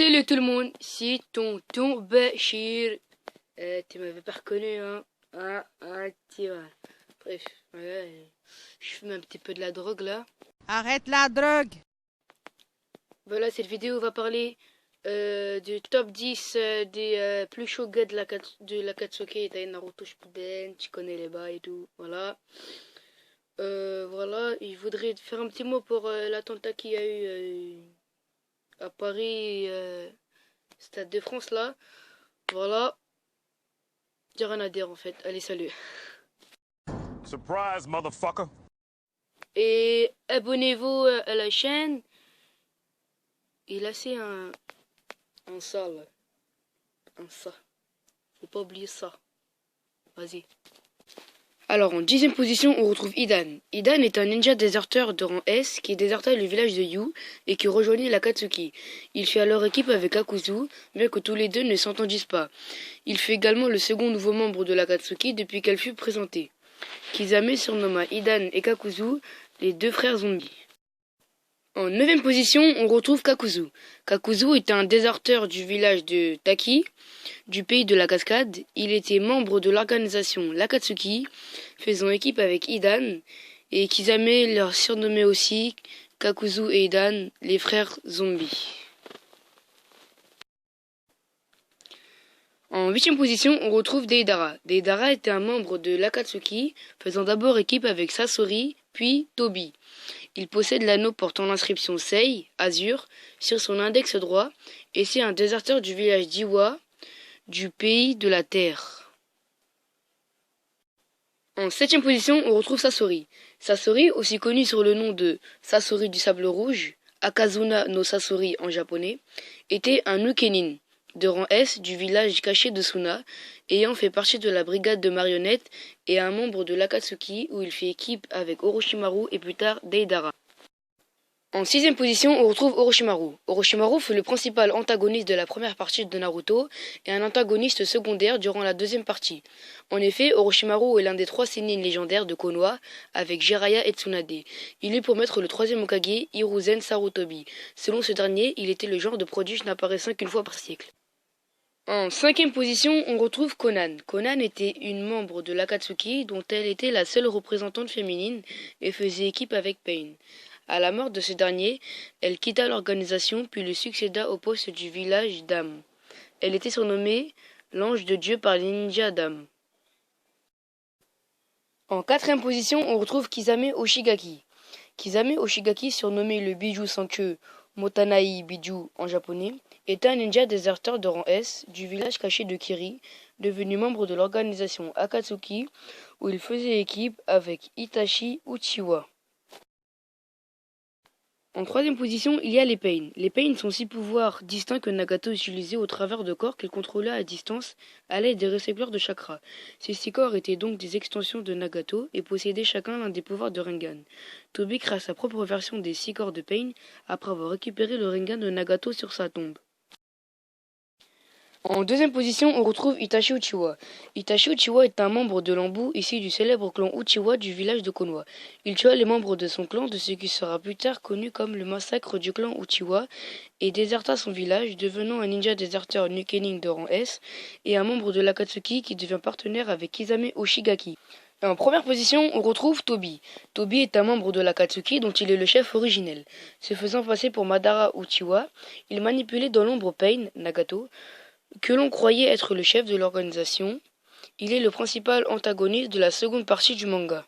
Salut tout le monde, c'est tonton Bachir. Tu m'avais pas reconnu, hein? Tu vois. Bref, ouais, je fume un petit peu de la drogue là. Arrête la drogue! Voilà, cette vidéo va parler du top 10 des plus chauds gars de la Katsuki. T'as Naruto Shippuden, tu connais les bails et tout. Voilà. Voilà, il voudrait faire un petit mot pour l'attentat qu'il y a eu à Paris, Stade de France là. Voilà. J'ai rien à dire en fait. Allez, salut. Surprise, motherfucker. Et abonnez-vous à la chaîne. Et laissez un ça là. Un ça. Faut pas oublier ça. Vas-y. Alors en 10e position, on retrouve Hidan. Hidan est un ninja déserteur de rang S qui déserta le village de Yu et qui rejoignit l'Akatsuki. Il fait alors équipe avec Kakuzu, bien que tous les deux ne s'entendissent pas. Il fut également le second nouveau membre de l'Akatsuki depuis qu'elle fut présentée. Kizame surnomma Hidan et Kakuzu les deux frères zombies. En 9e position, on retrouve Kakuzu. Kakuzu est un déserteur du village de Taki, du pays de la cascade. Il était membre de l'organisation l'Akatsuki, faisant équipe avec Hidan, et Kizame leur surnommait aussi Kakuzu et Hidan, les frères zombies. En 8e position, on retrouve Deidara. Deidara était un membre de l'Akatsuki, faisant d'abord équipe avec Sasori, puis Tobi. Il possède l'anneau portant l'inscription Sei, Azur, sur son index droit, et c'est un déserteur du village d'Iwa, du pays de la terre. En 7e position, on retrouve Sasori. Sasori, aussi connu sur le nom de Sasori du sable rouge, Akazuna no Sasori en japonais, était un Nukenin de rang S du village caché de Suna, ayant fait partie de la brigade de marionnettes et un membre de l'Akatsuki où il fait équipe avec Orochimaru et plus tard Deidara. En 6e position, on retrouve Orochimaru. Orochimaru fut le principal antagoniste de la première partie de Naruto et un antagoniste secondaire durant la deuxième partie. En effet, Orochimaru est l'un des 3 Sennin légendaires de Konoha avec Jiraiya et Tsunade. Il eut pour maître le 3e Hokage, Hiruzen Sarutobi. Selon ce dernier, il était le genre de prodige n'apparaissant qu'une fois par siècle. En 5e position, on retrouve Konan. Konan était une membre de l'Akatsuki dont elle était la seule représentante féminine et faisait équipe avec Pain. À la mort de ce dernier, elle quitta l'organisation puis le succéda au poste du village d'Am. Elle était surnommée l'ange de Dieu par les ninjas d'Am. En 4e position, on retrouve Kizame Oshigaki. Kizame Oshigaki, surnommé le Biju sans queue, Motanai Biju en japonais, est un ninja déserteur de rang S du village caché de Kiri, devenu membre de l'organisation Akatsuki, où il faisait équipe avec Itachi Uchiwa. En 3e position, il y a les Pain. Les Pain sont 6 pouvoirs distincts que Nagato utilisait au travers de corps qu'il contrôlait à distance à l'aide des récepteurs de chakra. Ces 6 corps étaient donc des extensions de Nagato et possédaient chacun l'un des pouvoirs de Rinnegan. Tobi créa sa propre version des 6 corps de Pain après avoir récupéré le Rinnegan de Nagato sur sa tombe. En 2e position, on retrouve Itachi Uchiwa. Itachi Uchiwa est un membre de l'Anbu issu du célèbre clan Uchiwa du village de Konoha. Il tua les membres de son clan de ce qui sera plus tard connu comme le massacre du clan Uchiwa et déserta son village, devenant un ninja déserteur Nukenin de rang S et un membre de l'Akatsuki qui devient partenaire avec Kizame Oshigaki. En première position, on retrouve Tobi. Tobi est un membre de l'Akatsuki dont il est le chef originel. Se faisant passer pour Madara Uchiwa, il manipulait dans l'ombre Pain, Nagato, que l'on croyait être le chef de l'organisation. Il est le principal antagoniste de la seconde partie du manga.